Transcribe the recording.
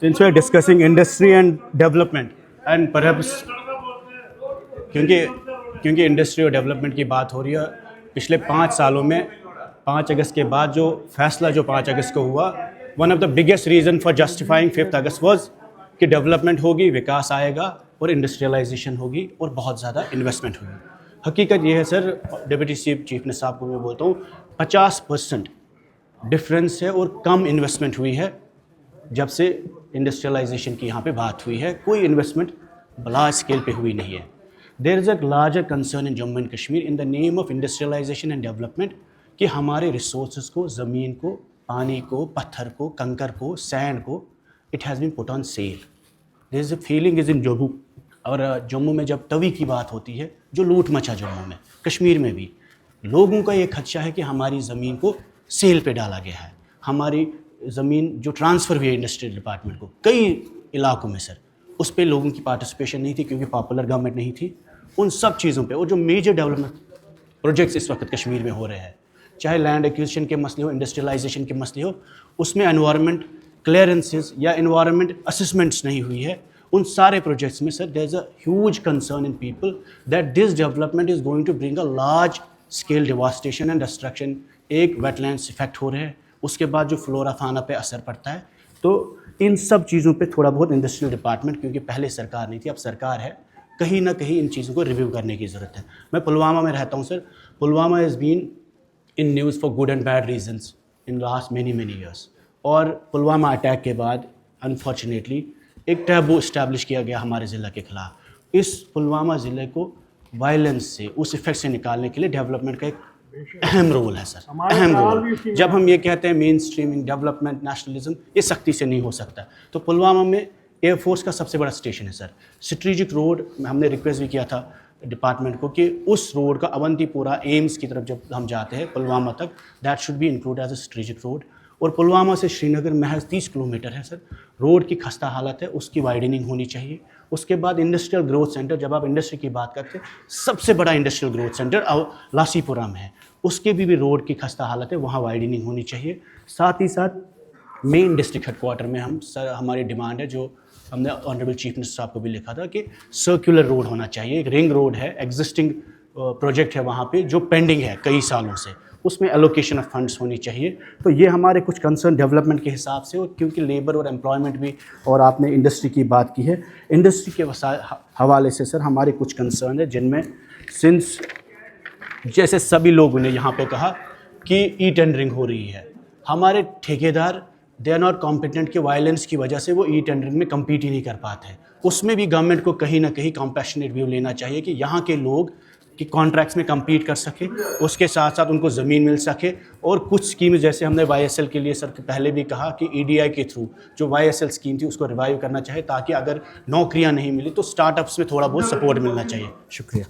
since we are discussing industry and development and perhaps क्योंकि industry और development की बात हो रही है, पिछले 5 सालों में 5 अगस्त के बाद जो फैसला जो 5 अगस्त को हुआ, one of the biggest reason for justifying 5th August was कि डेवलपमेंट होगी, विकास आएगा और इंडस्ट्रियलाइजेशन होगी और बहुत ज़्यादा इन्वेस्टमेंट होगी। हकीकत ये है सर, डिप्टी चीफ मिनिस्टर साहब को मैं बोलता हूँ 50% डिफरेंस है और कम इन्वेस्टमेंट हुई है जब से इंडस्ट्रियलाइजेशन की यहाँ पे बात हुई है। कोई इन्वेस्टमेंट लार्ज स्केल पे हुई नहीं है। There is a larger concern in Jammu and Kashmir in the name of industrialisation and development कि हमारे रिसोर्सेज को, ज़मीन को, पानी को, पत्थर को, कंकर को, सैंड को, it has been put on sale. There is a feeling is in Jammu. और जम्मू में जब तवी की बात होती है, जो लूट मचा जम्मू में, कश्मीर में भी लोगों का ये खदशा है कि हमारी ज़मीन को सेल पे डाला गया है। हमारी ज़मीन जो ट्रांसफ़र हुई है इंडस्ट्रियल डिपार्टमेंट को कई इलाकों में सर, उस पे लोगों की पार्टिसिपेशन नहीं थी क्योंकि पॉपुलर गवर्नमेंट नहीं थी। उन सब चीज़ों पे और जो मेजर डेवलपमेंट प्रोजेक्ट्स इस वक्त कश्मीर में हो रहे हैं, चाहे लैंड एक्विजिशन के मसले हो, इंडस्ट्रियलाइजेशन के मसले हो, उसमें एनवायरनमेंट क्लियरेंसेस या एनवायरनमेंट असेसमेंट्स नहीं हुई है। उन सारे प्रोजेक्ट्स में sir there is a huge concern in people that this development is going to bring a large scale devastation and destruction. एक वेटलैंड्स इफेक्ट हो रहे हैं, उसके बाद जो फ्लोरा फाना पे असर पड़ता है। तो इन सब चीज़ों पे थोड़ा बहुत इंडस्ट्रियल डिपार्टमेंट, क्योंकि पहले सरकार नहीं थी, अब सरकार है, कहीं ना कहीं इन चीज़ों को रिव्यू करने की ज़रूरत है। मैं पुलवामा में रहता हूँ sir. Pulwama has been in news for good and bad reasons in last many years. और पुलवामा अटैक के बाद अनफॉर्चुनेटली एक टैबू इस्टेब्लिश किया गया हमारे ज़िले के ख़िलाफ़। इस पुलवामा ज़िले को वायलेंस से, उस इफेक्ट से निकालने के लिए डेवलपमेंट का एक अहम रोल है सर, अहम रोल। जब हम ये कहते हैं मेन स्ट्रीमिंग, डेवलपमेंट, नेशनलिज्म, ये सख्ती से नहीं हो सकता। तो पुलवामा में एयरफोर्स का सबसे बड़ा स्टेशन है सर। स्ट्रेटेजिक रोड, हमने रिक्वेस्ट भी किया था डिपार्टमेंट को कि उस रोड का अवंतीपुरा एम्स की तरफ जब हम जाते हैं पुलवामा तक, that should be include as a strategic road. और पुलवामा से श्रीनगर महज 30 किलोमीटर है सर। रोड की खस्ता हालत है, उसकी वाइडनिंग होनी चाहिए। उसके बाद इंडस्ट्रियल ग्रोथ सेंटर, जब आप इंडस्ट्री की बात करते हैं, सबसे बड़ा इंडस्ट्रियल ग्रोथ सेंटर लासीपुरा में है, उसके भी रोड की खस्ता हालत है, वहाँ वाइडनिंग होनी चाहिए। साथ ही साथ मेन डिस्ट्रिक्ट हेडक्वार्टर में हम सर, हमारी डिमांड है, जो हमने ऑनरेबल चीफ मिनिस्टर साहब को भी लिखा था, कि सर्कुलर रोड होना चाहिए। एक रिंग रोड है, एग्जिस्टिंग प्रोजेक्ट है वहाँ पे जो पेंडिंग है कई सालों से, उसमें एलोकेशन ऑफ फंड्स होनी चाहिए। तो ये हमारे कुछ कंसर्न डेवलपमेंट के हिसाब से, और क्योंकि लेबर और एम्प्लॉयमेंट भी, और आपने इंडस्ट्री की बात की है, इंडस्ट्री के हवाले से सर हमारे कुछ कंसर्न है, जिनमें सिंस जैसे सभी लोगों ने यहाँ पे कहा कि ई टेंडरिंग हो रही है, हमारे ठेकेदार दे आर नॉट कॉम्पिटेंट के वायलेंस की वजह से वो ई टेंडरिंग में कम्पीट ही नहीं कर पाते हैं। उसमें भी गवर्नमेंट को कहीं ना कहीं कॉम्पैशनेट व्यू लेना चाहिए कि यहाँ के लोग कि कॉन्ट्रैक्ट्स में कम्पीट कर सके, उसके साथ साथ उनको ज़मीन मिल सके। और कुछ स्कीम जैसे हमने YSL के लिए सर पहले भी कहा कि EDI के थ्रू जो YSL स्कीम थी उसको रिवाइव करना चाहिए, ताकि अगर नौकरियाँ नहीं मिली तो स्टार्टअप्स में थोड़ा बहुत सपोर्ट मिलना चाहिए। शुक्रिया।